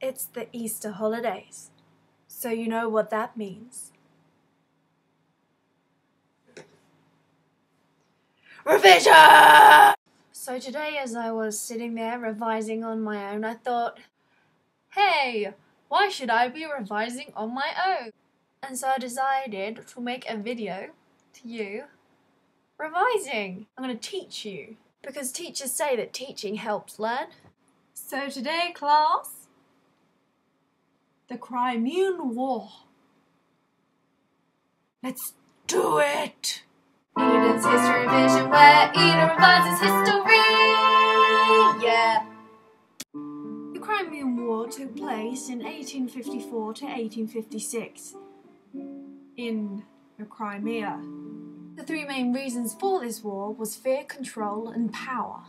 It's the Easter holidays, so you know what that means. Revision! So today, as I was sitting there revising on my own, I thought, hey, why should I be revising on my own? And so I decided to make a video to you revising. I'm going to teach you, because teachers say that teaching helps learn. So today, class, the Crimean War. Let's do it! Eden's History Revision, where Eden revises history! Yeah! The Crimean War took place in 1854 to 1856 in the Crimea. The three main reasons for this war was fear, control, and power.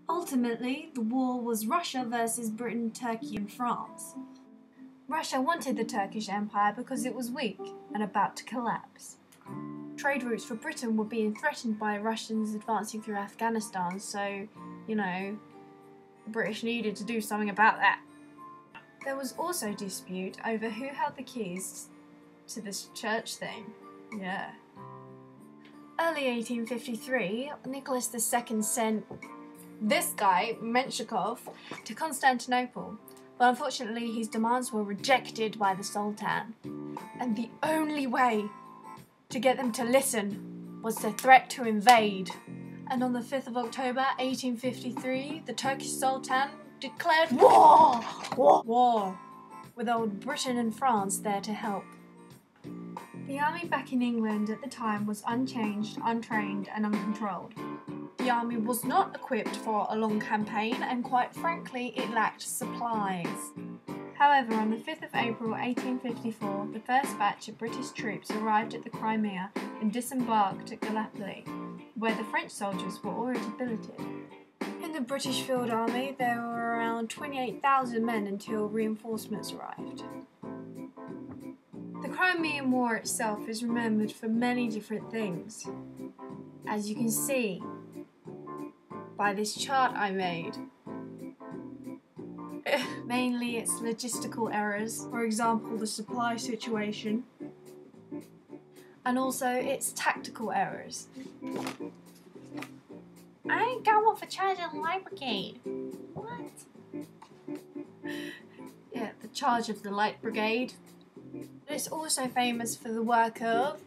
Ultimately, the war was Russia versus Britain, Turkey, and France. Russia wanted the Turkish Empire because it was weak and about to collapse. Trade routes for Britain were being threatened by Russians advancing through Afghanistan, so, you know, the British needed to do something about that. There was also dispute over who held the keys to this church thing. Yeah. Early 1853, Nicholas II sent this guy, Menshikov, to Constantinople, but unfortunately his demands were rejected by the Sultan. And the only way to get them to listen was the threat to invade. And on the 5th of October 1853, the Turkish Sultan declared war! War! With old Britain and France there to help. The army back in England at the time was unchanged, untrained, and uncontrolled. The army was not equipped for a long campaign, and quite frankly, it lacked supplies. However, on the 5th of April 1854, the first batch of British troops arrived at the Crimea and disembarked at Gallipoli, where the French soldiers were already billeted. In the British Field Army, there were around 28,000 men until reinforcements arrived. The Crimean War itself is remembered for many different things, as you can see by this chart I made. Mainly its logistical errors, for example the supply situation, and also its tactical errors. I ain't going for charge of the Light Brigade. What? Yeah, the charge of the Light Brigade. It's also famous for the work of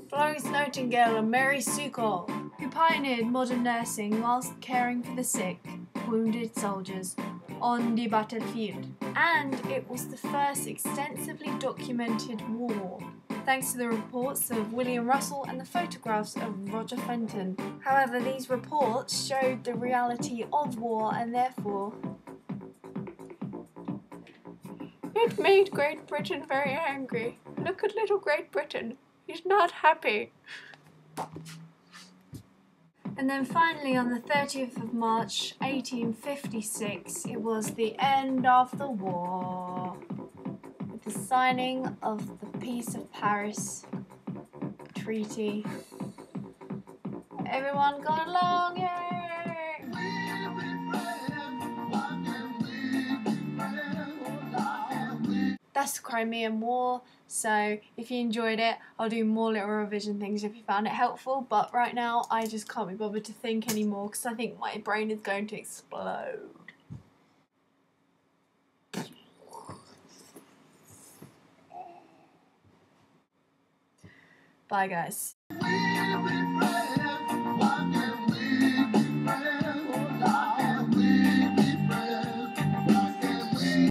Florence Nightingale and Mary Seacole, who pioneered modern nursing whilst caring for the sick, wounded soldiers on the battlefield. And it was the first extensively documented war, thanks to the reports of William Russell and the photographs of Roger Fenton. However, these reports showed the reality of war, and therefore it made Great Britain very angry. Look at little Great Britain. He's not happy. And then finally, on the 30th of March 1856, it was the end of the war, with the signing of the Peace of Paris Treaty. Everyone got along, yay! That's the Crimean War, so if you enjoyed it, I'll do more little revision things if you found it helpful, but right now I just can't be bothered to think anymore because I think my brain is going to explode. Bye guys.